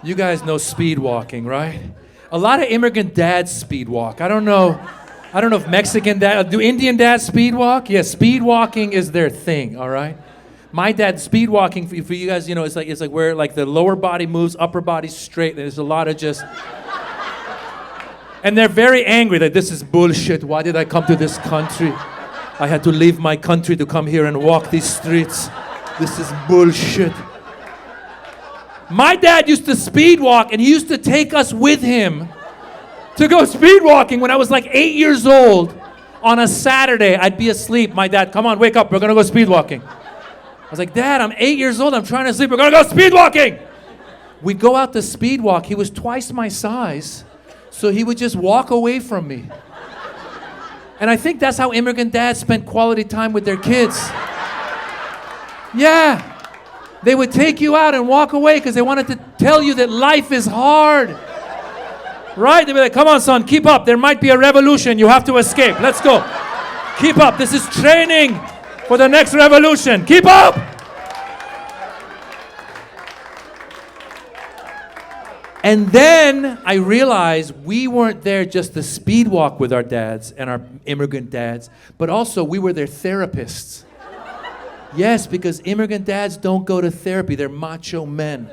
You guys know speed walking, right? A lot of immigrant dads speed walk. I don't know if Mexican dad, do Indian dads speed walk? Yeah, speed walking is their thing, all right? My dad, speed walking, for you guys, it's like where like the lower body moves, upper body's straight. There's a lot of just... And they're very angry that this is bullshit. Why did I come to this country? I had to leave my country to come here and walk these streets. This is bullshit. My dad used to speed walk, and he used to take us with him to go speed walking when I was like 8 years old. On a Saturday, I'd be asleep. My dad, come on, wake up, we're gonna go speed walking. I was like, Dad, I'm 8 years old, I'm trying to sleep, we're gonna go speed walking. We'd go out to speed walk. He was twice my size, so he would just walk away from me. And I think that's how immigrant dads spent quality time with their kids. Yeah. They would take you out and walk away because they wanted to tell you that life is hard. Right? They'd be like, come on, son, keep up. There might be a revolution. You have to escape. Let's go. Keep up. This is training for the next revolution. Keep up. And then I realized we weren't there just to speed walk with our dads and our immigrant dads, but also we were their therapists. Yes, because immigrant dads don't go to therapy. They're macho men.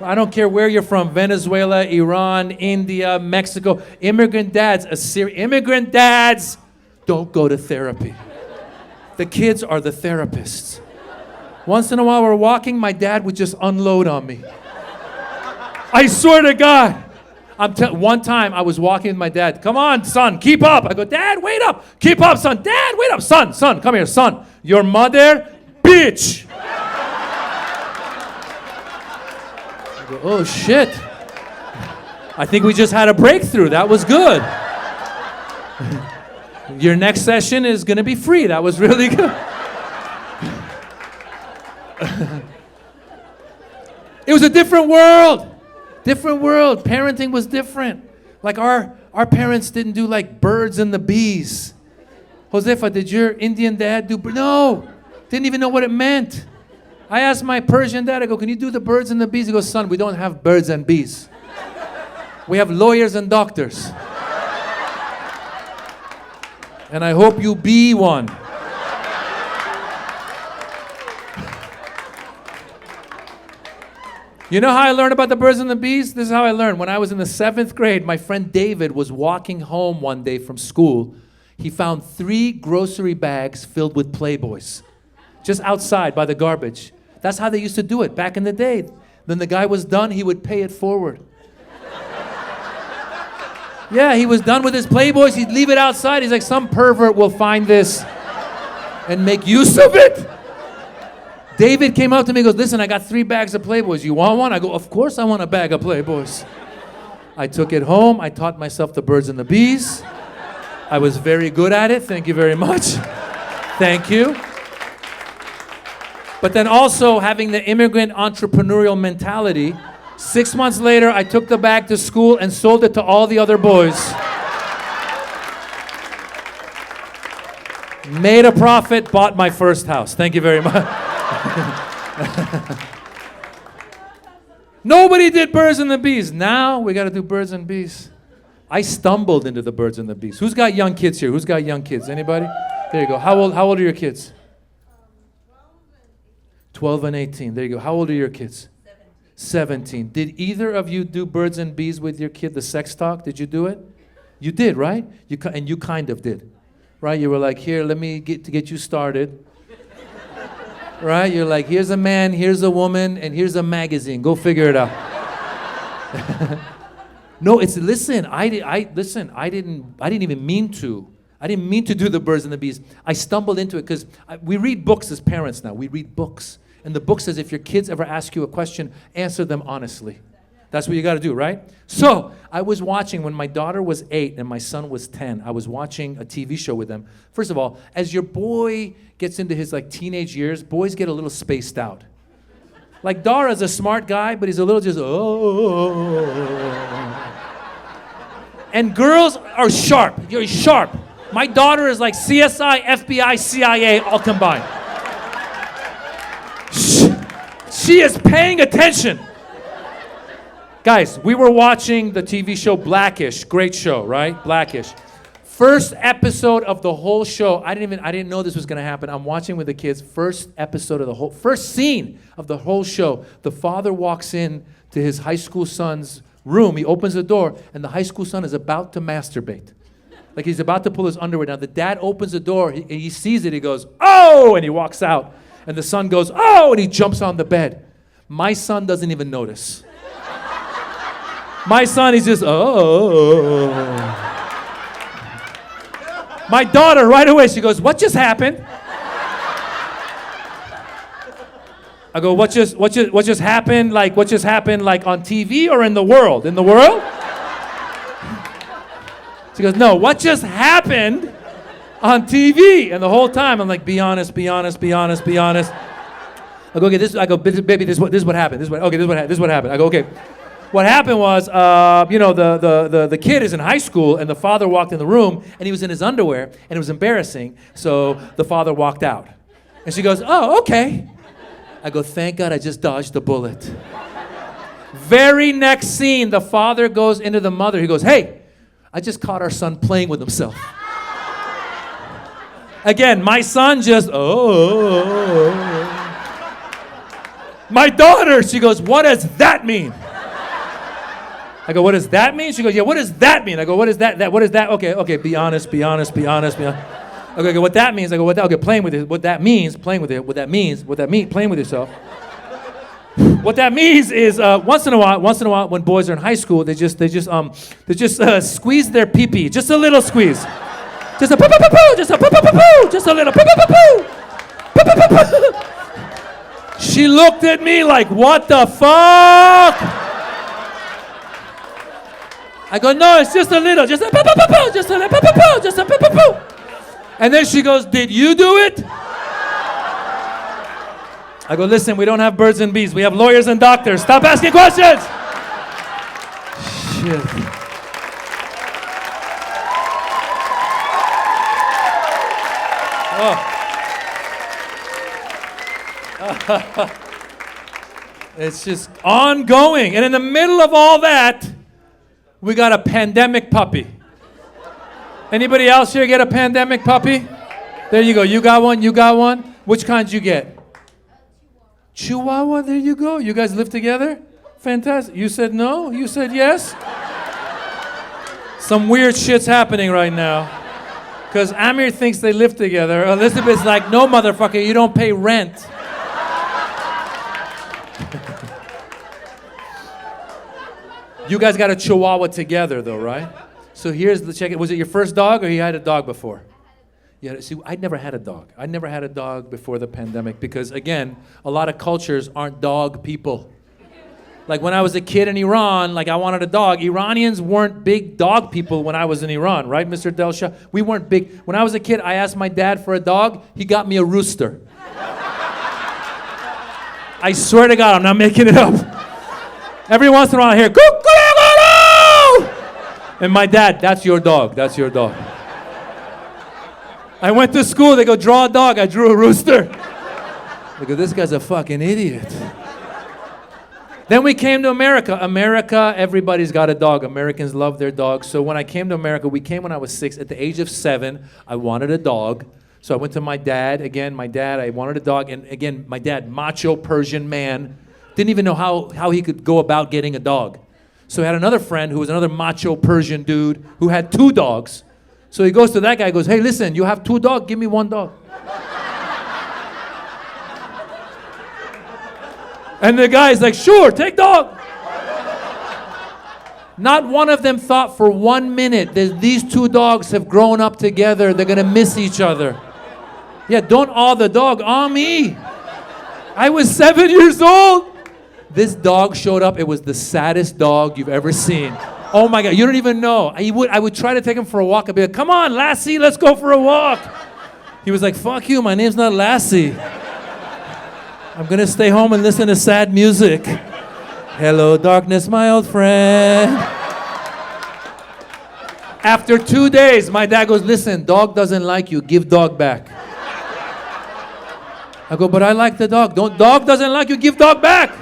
I don't care where you're from, Venezuela, Iran, India, Mexico. Immigrant dads don't go to therapy. The kids are the therapists. Once in a while we're walking, my dad would just unload on me. I swear to God. One time I was walking with my dad. Come on, son, keep up. I go, Dad, wait up. Keep up, son. Dad, wait up. Son, come here, son. Your mother... bitch! I go, oh shit. I think we just had a breakthrough. That was good. Your next session is gonna be free. That was really good. It was a different world. Different world. Parenting was different. Like our parents didn't do like birds and the bees. Josefa, did your Indian dad do? No. Didn't even know what it meant. I asked my Persian dad, I go, can you do the birds and the bees? He goes, son, we don't have birds and bees. We have lawyers and doctors. And I hope you be one. You know how I learned about the birds and the bees? This is how I learned. When I was in the 7th grade, my friend David was walking home one day from school. He found 3 grocery bags filled with Playboys. Just outside by the garbage. That's how they used to do it back in the day. Then the guy was done, he would pay it forward. Yeah, he was done with his Playboys, he'd leave it outside. He's like, some pervert will find this and make use of it. David came up to me and goes, listen, I got 3 bags of Playboys. You want one? I go, of course I want a bag of Playboys. I took it home, I taught myself the birds and the bees. I was very good at it, thank you very much. Thank you. But then also having the immigrant entrepreneurial mentality, 6 months later, I took the bag to school and sold it to all the other boys. Made a profit, bought my first house. Thank you very much. Nobody did birds and the bees. Now we got to do birds and bees. I stumbled into the birds and the bees. Who's got young kids here? Who's got young kids? Anybody? There you go. How old are your kids? 12 and 18. There you go. How old are your kids? 17. Did either of you do birds and bees with your kid, the sex talk? Did you do it? You did, right? And you kind of did, right? You were like, here, let me get you started. Right? You're like, here's a man, here's a woman, and here's a magazine. Go figure it out. No, listen, I didn't even mean to. I didn't mean to do the birds and the bees. I stumbled into it because we read books as parents now. We read books. And the book says if your kids ever ask you a question, answer them honestly. That's what you got to do, right? So I was watching when my daughter was 8 and my son was 10. I was watching a TV show with them. First of all, as your boy gets into his like teenage years, boys get a little spaced out. Like Dara's a smart guy, but he's a little just, oh. And girls are sharp. You're sharp. My daughter is like CSI, FBI, CIA, all combined. She is paying attention. Guys, we were watching the TV show Blackish. Great show, right? Blackish. First episode of the whole show. I didn't know this was going to happen. I'm watching with the kids. First scene of the whole show. The father walks in to his high school son's room. He opens the door, and the high school son is about to masturbate. Like he's about to pull his underwear down. The dad opens the door. He sees it. He goes, "Oh!" And he walks out. And the son goes, "Oh!" And he jumps on the bed. My son doesn't even notice. My son, he's just, "Oh." My daughter, right away, she goes, "What just happened?" I go, what just happened? Like, what just happened, like, on TV or in the world? In the world? She goes, "No, what just happened on TV?" And the whole time, I'm like, be honest. I go, "Okay, baby, this is what happened. This is what happened. I go, "Okay. What happened was, the kid is in high school, and the father walked in the room, and he was in his underwear, and it was embarrassing, so the father walked out." And she goes, "Oh, okay." I go, "Thank God I just dodged the bullet." Very next scene, the father goes into the mother. He goes, "Hey, I just caught our son playing with himself." Again, my son just, "Oh." My daughter, she goes, "What does that mean?" I go, "What does that mean?" She goes, "Yeah, what does that mean?" I go, "What is that? What is that?" Okay, be honest. Okay, what that means? I go, okay, playing with it. What that means, playing with it. What that means, playing with yourself. What that means is once in a while, when boys are in high school, they just squeeze their pee-pee, just a little squeeze, just a poo-poo-poo-poo, just a poo-poo-poo-poo, just a little poo-poo-poo-poo, poo-poo-poo-poo. She looked at me like, "What the fuck?" I go, "No, it's just a little, just a poo-poo-poo-poo, just a little poo-poo-poo, just a poo-poo-poo." And then she goes, "Did you do it?" I go, "Listen, we don't have birds and bees. We have lawyers and doctors. Stop asking questions." Shit. Oh. It's just ongoing. And in the middle of all that, we got a pandemic puppy. Anybody else here get a pandemic puppy? There you go. You got one? Which kind did you get? Chihuahua, there you go. You guys live together? Fantastic. You said no? You said yes? Some weird shit's happening right now. Because Amir thinks they live together. Elizabeth's like, "No, motherfucker, you don't pay rent." You guys got a Chihuahua together, though, right? So here's the check. Was it your first dog, or you had a dog before? Yeah. See, I'd never had a dog. I'd never had a dog before the pandemic because, again, a lot of cultures aren't dog people. Like when I was a kid in Iran, like I wanted a dog. Iranians weren't big dog people when I was in Iran, right, Mr. Delsha? We weren't big. When I was a kid, I asked my dad for a dog. He got me a rooster. I swear to God, I'm not making it up. Every once in a while I hear, "Cuckoo!" And my dad, "That's your dog. That's your dog." I went to school. They go, "Draw a dog." I drew a rooster. I go, "This guy's a fucking idiot." Then we came to America. America, everybody's got a dog. Americans love their dogs. So when I came to America, we came when I was 6. At the age of 7, I wanted a dog. So I went to my dad. Again, I wanted a dog. And again, my dad, macho Persian man, didn't even know how he could go about getting a dog. So he had another friend who was another macho Persian dude who had 2 dogs. So he goes to that guy, goes, "Hey, listen, you have 2 dogs, give me 1 dog." And the guy's like, "Sure, take dog." Not one of them thought for 1 minute that these 2 dogs have grown up together, they're gonna miss each other. Yeah, don't awe the dog, awe me. I was 7 years old. This dog showed up. It was the saddest dog you've ever seen. Oh my God, you don't even know. I would try to take him for a walk. I'd be like, "Come on, Lassie, let's go for a walk." He was like, "Fuck you, my name's not Lassie. I'm gonna stay home and listen to sad music. Hello, darkness, my old friend." After 2 days, my dad goes, "Listen, dog doesn't like you, give dog back." I go, "But I like the dog." "Dog doesn't like you, give dog back."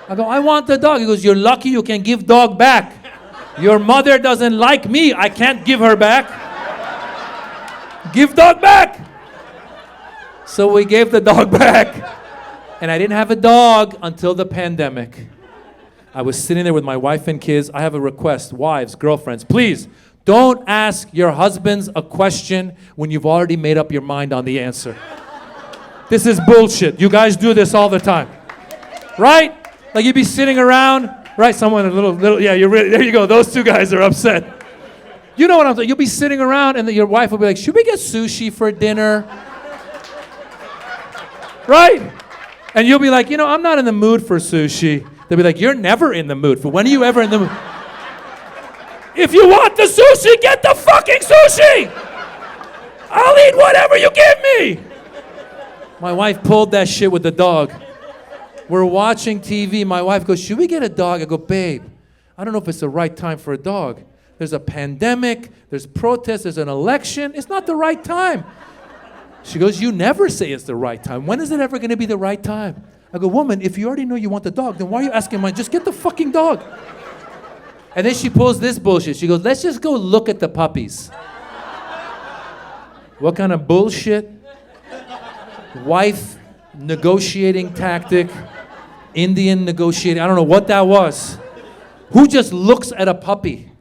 I go, I want the dog. He goes, you're lucky you can give dog back. Your mother doesn't like me. I can't give her back. Give dog back. So we gave the dog back. And I didn't have a dog until the pandemic. I was sitting there with my wife and kids. I have a request. Wives, girlfriends, please don't ask your husbands a question when you've already made up your mind on the answer. This is bullshit. You guys do this all the time. Right? Like you'd be sitting around, right? Someone a little, yeah, you're really, there you go. Those two guys are upset. You know what I'm saying? You'll be sitting around and your wife will be like, should we get sushi for dinner? Right? And you'll be like, you know, I'm not in the mood for sushi. They'll be like, you're never in the mood. For when are you ever in the mood? If you want the sushi, get the fucking sushi! I'll eat whatever you give me! My wife pulled that shit with the dog. We're watching TV. My wife goes, should we get a dog? I go, babe, I don't know if it's the right time for a dog. There's a pandemic, there's protests, there's an election. It's not the right time. She goes, you never say it's the right time. When is it ever going to be the right time? I go, woman, if you already know you want the dog, then why are you asking mine? Just get the fucking dog. And then she pulls this bullshit. She goes, let's just go look at the puppies. What kind of bullshit? Wife negotiating tactic, Indian negotiating, I don't know what that was. Who just looks at a puppy?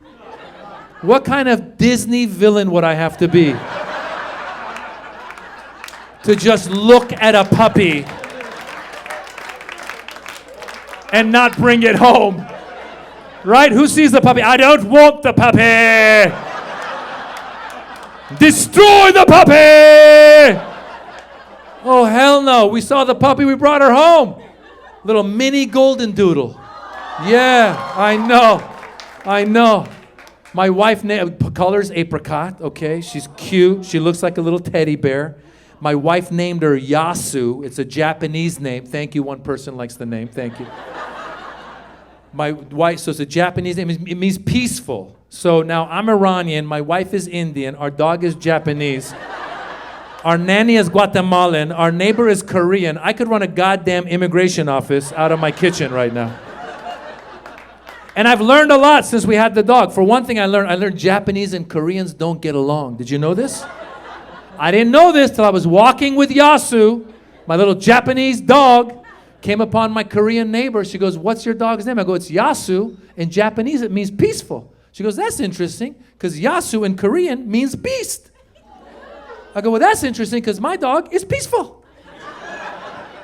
What kind of Disney villain would I have to be to just look at a puppy and not bring it home? Right? Who sees the puppy? I don't want the puppy! Destroy the puppy! Oh, hell no. We saw the puppy, we brought her home. Little mini golden doodle. Yeah, I know. My wife colors apricot, okay? She's cute. She looks like a little teddy bear. My wife named her Yasu. It's a Japanese name. Thank you. One person likes the name. Thank you. My wife, so it's a Japanese name. It means peaceful. So now I'm Iranian. My wife is Indian. Our dog is Japanese. Our nanny is Guatemalan. Our neighbor is Korean. I could run a goddamn immigration office out of my kitchen right now. And I've learned a lot since we had the dog. For one thing I learned Japanese and Koreans don't get along. Did you know this? I didn't know this till I was walking with Yasu, my little Japanese dog, came upon my Korean neighbor. She goes, what's your dog's name? I go, it's Yasu. In Japanese, it means peaceful. She goes, that's interesting, because Yasu in Korean means beast. I go, well, that's interesting, because my dog is peaceful.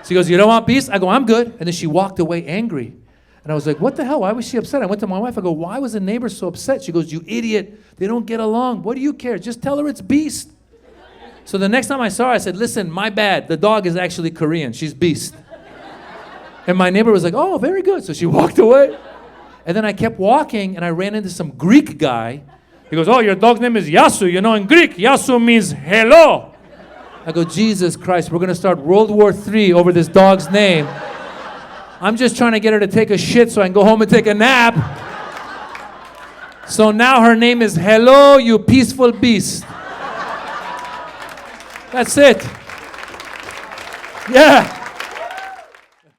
She goes, you don't want beast? I go, I'm good. And then she walked away angry. And I was like, what the hell? Why was she upset? I went to my wife. I go, why was the neighbor so upset? She goes, you idiot. They don't get along. What do you care? Just tell her it's beast. So the next time I saw her, I said, listen, my bad. The dog is actually Korean. She's beast. And my neighbor was like, oh, very good. So she walked away. And then I kept walking, and I ran into some Greek guy. He goes, oh, your dog's name is Yasu. You know, in Greek, Yasu means hello. I go, Jesus Christ, we're going to start World War III over this dog's name. I'm just trying to get her to take a shit so I can go home and take a nap. So now her name is Hello, you peaceful beast. That's it. Yeah.